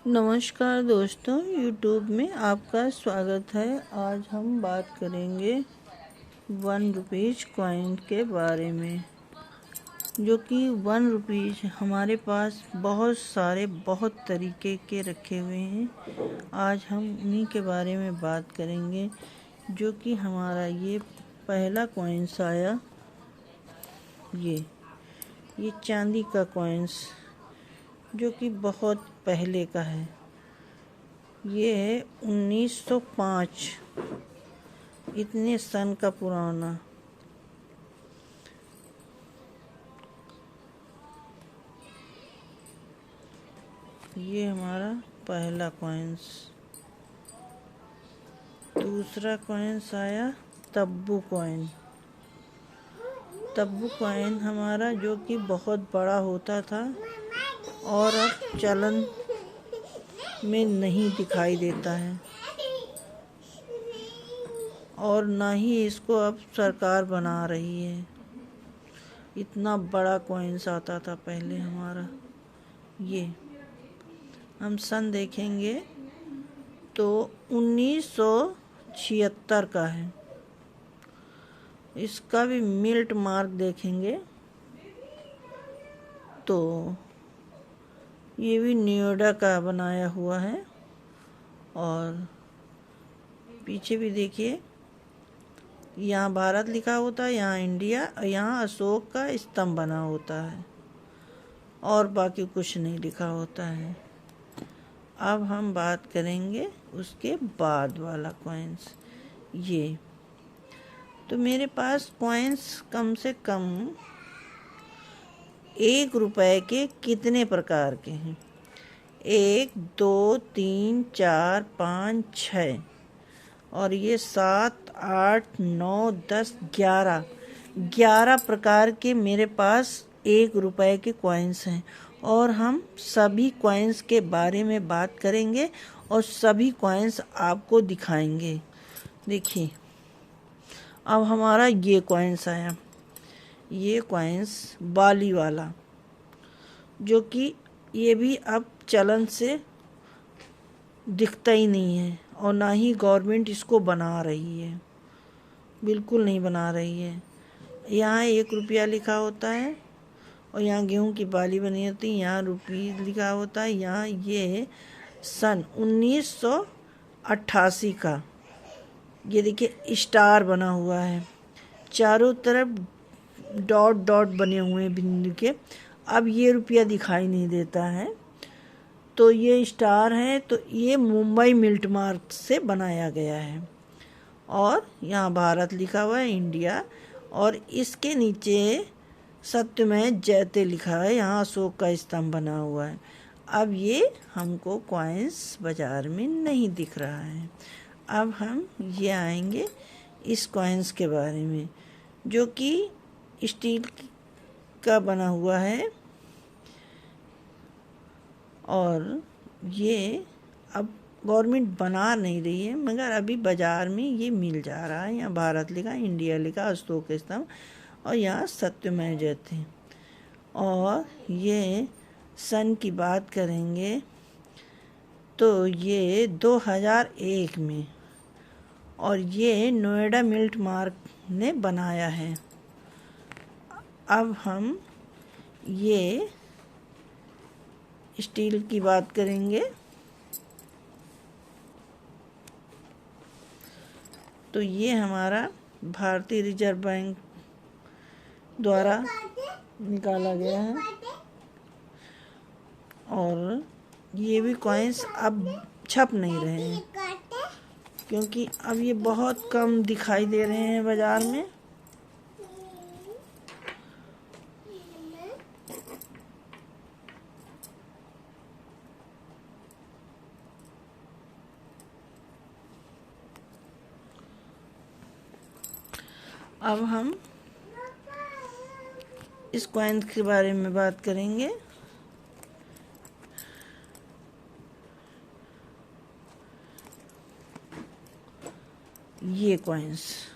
नमस्कार दोस्तों, YouTube में आपका स्वागत है। आज हम बात करेंगे 1 रुपीज़ कॉइन के बारे में, जो कि 1 रुपीज़ हमारे पास बहुत तरीके के रखे हुए हैं। आज हम उन्हीं के बारे में बात करेंगे, जो कि हमारा ये पहला कॉइन्स आया। ये चांदी का कॉइन्स, जो कि बहुत पहले का है। ये है 1905, इतने सन का पुराना। ये हमारा पहला कॉइन्स। दूसरा कॉइन्स आया तब्बू कॉइन। तब्बू कॉइन हमारा, जो कि बहुत बड़ा होता था और अब चलन में नहीं दिखाई देता है, और ना ही इसको अब सरकार बना रही है। इतना बड़ा कॉइन्स आता था पहले हमारा। ये हम सन देखेंगे तो 1976 का है। इसका भी मिल्ट मार्क देखेंगे तो ये भी नोएडा का बनाया हुआ है। और पीछे भी देखिए, यहाँ भारत लिखा होता है, यहाँ इंडिया, यहाँ अशोक का स्तंभ बना होता है, और बाकी कुछ नहीं लिखा होता है। अब हम बात करेंगे उसके बाद वाला कॉइन्स। ये तो मेरे पास कॉइन्स कम से कम 1 रुपए के कितने प्रकार के हैं? 1, 2, 3, 4, 5, 6, और ये 7, 8, 9, 10, 11 प्रकार के मेरे पास 1 रुपए के कॉइन्स हैं। और हम सभी कॉइन्स के बारे में बात करेंगे और सभी कॉइन्स आपको दिखाएंगे। देखिए, अब हमारा ये कॉइन्स आया। ये कॉइन्स बाली वाला, जो कि ये भी अब चलन से दिखता ही नहीं है, और ना ही गवर्नमेंट इसको बना रही है, बिल्कुल नहीं बना रही है। यहाँ 1 रुपया लिखा होता है, और यहाँ गेहूं की बाली बनी होती है। यहाँ रुपये लिखा होता है। यहाँ ये सन 1988 का, ये देखिए स्टार बना हुआ है, चारों तरफ डॉट डॉट बने हुए हैं बिंदु के। अब ये रुपया दिखाई नहीं देता है, तो ये स्टार है, तो ये मुंबई मिल्ट मार्क से बनाया गया है। और यहाँ भारत लिखा हुआ है, इंडिया, और इसके नीचे सत्यमेव जयते लिखा है। यहाँ अशोक का स्तंभ बना हुआ है। अब ये हमको कॉइन्स बाजार में नहीं दिख रहा है। अब हम ये आएंगे इस कॉइन्स के बारे में, जो कि स्टील का बना हुआ है, और ये अब गवर्नमेंट बना नहीं रही है, मगर अभी बाज़ार में ये मिल जा रहा है। यहाँ भारत लिखा, इंडिया लिखा, अशोक स्तंभ, और यहाँ सत्यमेव जयते। और ये सन की बात करेंगे तो ये 2001 में, और ये नोएडा मिल्ट मार्क ने बनाया है। अब हम ये स्टील की बात करेंगे तो ये हमारा भारतीय रिजर्व बैंक द्वारा निकाला गया है। और ये भी कॉइन्स अब छप नहीं रहे हैं, क्योंकि अब ये बहुत कम दिखाई दे रहे हैं बाज़ार में। अब हम इस कॉइन के बारे में बात करेंगे। ये कॉइन्स,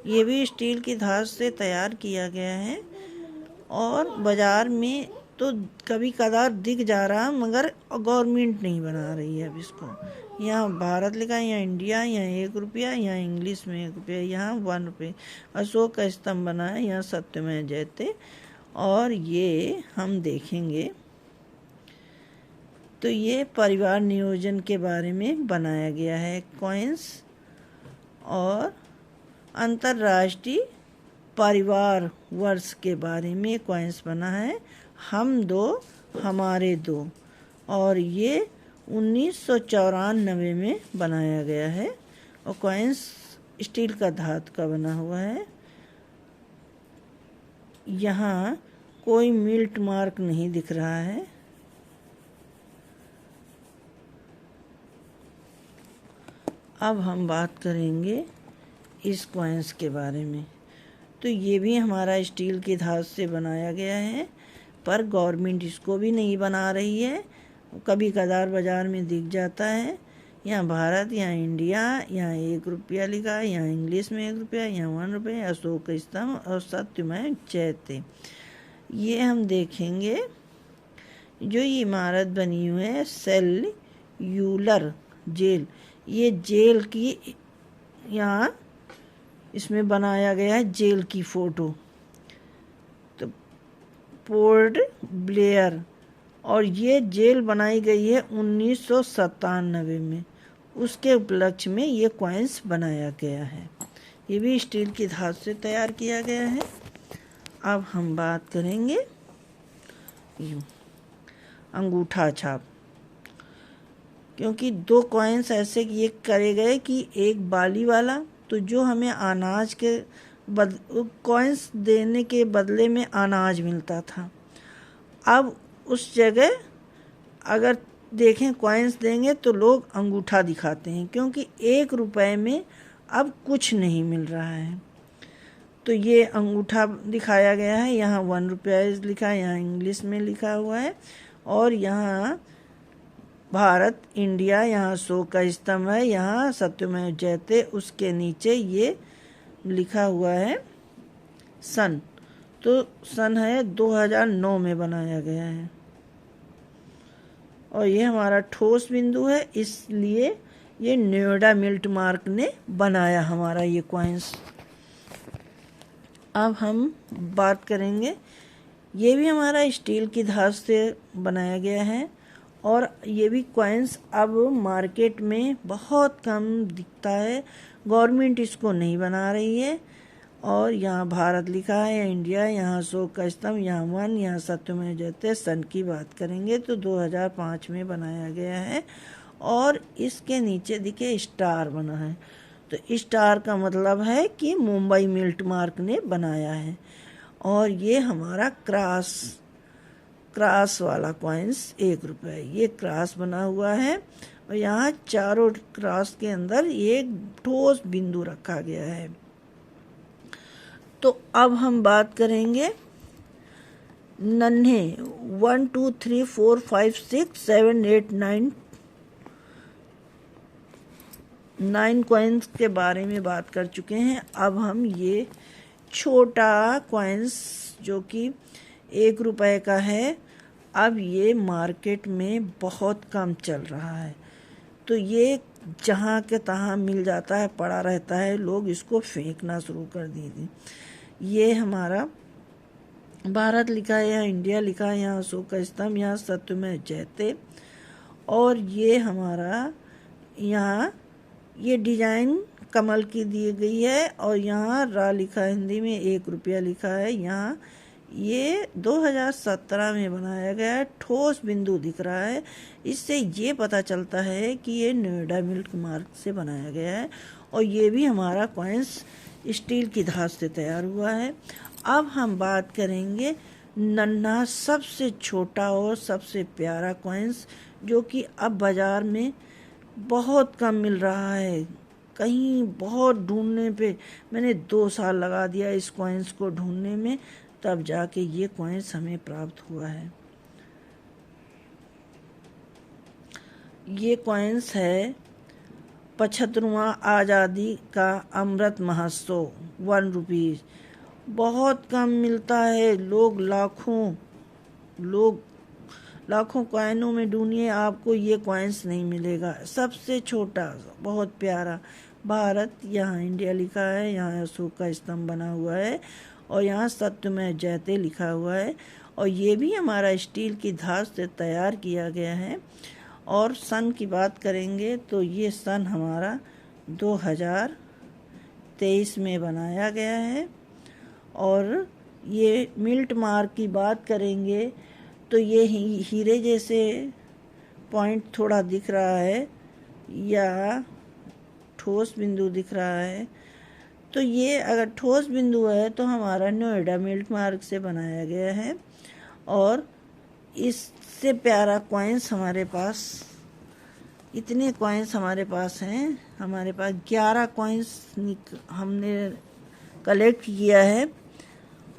ये भी स्टील की धात से तैयार किया गया है, और बाज़ार में तो कभी कदार दिख जा रहा, मगर गवर्नमेंट नहीं बना रही है अब इसको। यहाँ भारत लिखा है, यहाँ इंडिया, यहाँ 1 रुपया, यहाँ इंग्लिश में 1 रुपया, यहाँ 1 रुपये। अशोक का स्तंभ बना है, यहाँ सत्यमेव जयते। और ये हम देखेंगे तो ये परिवार नियोजन के बारे में बनाया गया है कॉइन्स। और अंतर्राष्ट्रीय परिवार वर्ष के बारे में कॉइन्स बना है, हम दो हमारे दो। और ये 1994 में बनाया गया है। और कॉइन्स स्टील का धातु का बना हुआ है। यहाँ कोई मिल्ट मार्क नहीं दिख रहा है। अब हम बात करेंगे इस कॉइन्स के बारे में। तो ये भी हमारा स्टील के धातु से बनाया गया है, पर गवर्नमेंट इसको भी नहीं बना रही है। कभी कदार बाज़ार में दिख जाता है। यहाँ भारत, यहाँ इंडिया, यहाँ 1 रुपया लिखा है, यहाँ इंग्लिश में 1 रुपया, यहाँ 1 रुपये, अशोक स्तंभ और सत्यमेव जयते। ये हम देखेंगे जो ये इमारत बनी हुई है सेल्यूलर जेल, ये जेल की यहाँ इसमें बनाया गया है जेल की फ़ोटो। तो पोर्ट ब्लेयर, और ये जेल बनाई गई है 1997 में। उसके उपलक्ष्य में ये कॉइन्स बनाया गया है। ये भी स्टील की धातु से तैयार किया गया है। अब हम बात करेंगे अंगूठा छाप, क्योंकि 2 कॉइन्स ऐसे ये करे गए कि एक बाली वाला, तो जो हमें अनाज के कॉइन्स देने के बदले में अनाज मिलता था। अब उस जगह अगर देखें कॉइन्स देंगे तो लोग अंगूठा दिखाते हैं, क्योंकि 1 रुपए में अब कुछ नहीं मिल रहा है। तो ये अंगूठा दिखाया गया है। यहाँ 1 रुपया लिखा है, यहाँ इंग्लिश में लिखा हुआ है। और यहाँ भारत, इंडिया, यहाँ अशोक का स्तंभ है, यहाँ सत्यमेव जयते, उसके नीचे ये लिखा हुआ है सन। तो सन है 2009 में बनाया गया है। और ये हमारा ठोस बिंदु है, इसलिए ये नोएडा मिल्ट मार्क ने बनाया हमारा ये कॉइन्स। अब हम बात करेंगे, ये भी हमारा स्टील की धातु से बनाया गया है। और ये भी कॉइन्स अब मार्केट में बहुत कम दिखता है, गवर्नमेंट इसको नहीं बना रही है। और यहाँ भारत लिखा है, यहाँ इंडिया, यहाँ अशोक का स्तंभ, यहाँ 1, यहाँ सत्यमेव जयते। सन की बात करेंगे तो 2005 में बनाया गया है। और इसके नीचे दिखे स्टार बना है, तो स्टार का मतलब है कि मुंबई मिल्ट मार्क ने बनाया है। और ये हमारा क्रास वाला कॉइन्स 1 रुपये, ये क्रास बना हुआ है। और यहाँ चारों क्रास के अंदर एक ठोस बिंदु रखा गया है। तो अब हम बात करेंगे नन्हे 1 2 3 4 5 6 7 8 9 कॉइन्स के बारे में बात कर चुके हैं। अब हम ये छोटा कॉइन्स जो कि 1 रुपये का है, अब ये मार्केट में बहुत कम चल रहा है। तो ये जहाँ के तहाँ मिल जाता है, पड़ा रहता है, लोग इसको फेंकना शुरू कर दिए। ये हमारा भारत लिखा है, यहाँ इंडिया लिखा है, यहाँ अशोक का स्तंभ, यहाँ सत्यमेव जयते। और ये हमारा यहाँ ये डिजाइन कमल की दी गई है। और यहाँ रा लिखा है, हिंदी में 1 रुपया लिखा है। यहाँ ये 2017 में बनाया गया है, ठोस बिंदु दिख रहा है। इससे ये पता चलता है कि ये नोएडा मिल्ट मार्क से बनाया गया है। और ये भी हमारा कॉइन्स स्टील की धातु से तैयार हुआ है। अब हम बात करेंगे नन्हा, सबसे छोटा और सबसे प्यारा कॉइन्स, जो कि अब बाज़ार में बहुत कम मिल रहा है। कहीं बहुत ढूंढने पे मैंने 2 साल लगा दिया इस कॉइन्स को ढूंढने में, तब जाके ये कॉइन्स हमें प्राप्त हुआ है। ये कॉइन्स है 75वां आज़ादी का अमृत महोत्सव 1 रुपीज़। बहुत कम मिलता है, लोग लाखों लोग लाखों कॉइनों में ढूंढिए, आपको ये कॉइन्स नहीं मिलेगा। सबसे छोटा, बहुत प्यारा भारत, यहाँ इंडिया लिखा है, यहाँ अशोक का स्तंभ बना हुआ है और यहाँ सत्यमेव जयते लिखा हुआ है। और ये भी हमारा स्टील की धात से तैयार किया गया है। और सन की बात करेंगे तो ये सन हमारा 2023 में बनाया गया है। और ये मिल्ट मार्क की बात करेंगे तो ये हीरे जैसे पॉइंट थोड़ा दिख रहा है या ठोस बिंदु दिख रहा है, तो ये अगर ठोस बिंदु है तो हमारा नोएडा मिल्ट मार्क से बनाया गया है। और इससे प्यारा कॉइन्स हमारे पास, इतने कॉइन्स हमारे पास हैं। हमारे पास 11 कॉइन्स हमने कलेक्ट किया है।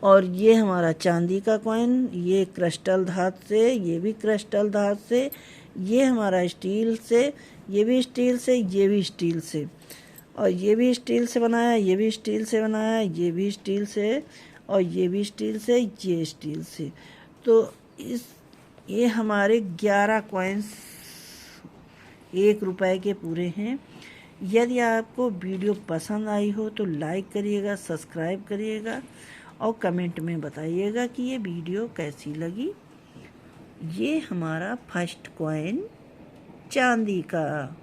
और ये हमारा चांदी का कॉइन, ये क्रिस्टल धात से, ये भी क्रिस्टल धात से, ये हमारा स्टील से, ये भी स्टील से, ये भी स्टील से, और ये भी स्टील से बनाया, ये भी स्टील से बनाया, ये भी स्टील से, और ये भी स्टील से, ये स्टील से। तो ये हमारे 11 कॉइन्स 1 रुपए के पूरे हैं। यदि आपको वीडियो पसंद आई हो तो लाइक करिएगा, सब्सक्राइब करिएगा और कमेंट में बताइएगा कि ये वीडियो कैसी लगी। ये हमारा फर्स्ट कॉइन चांदी का।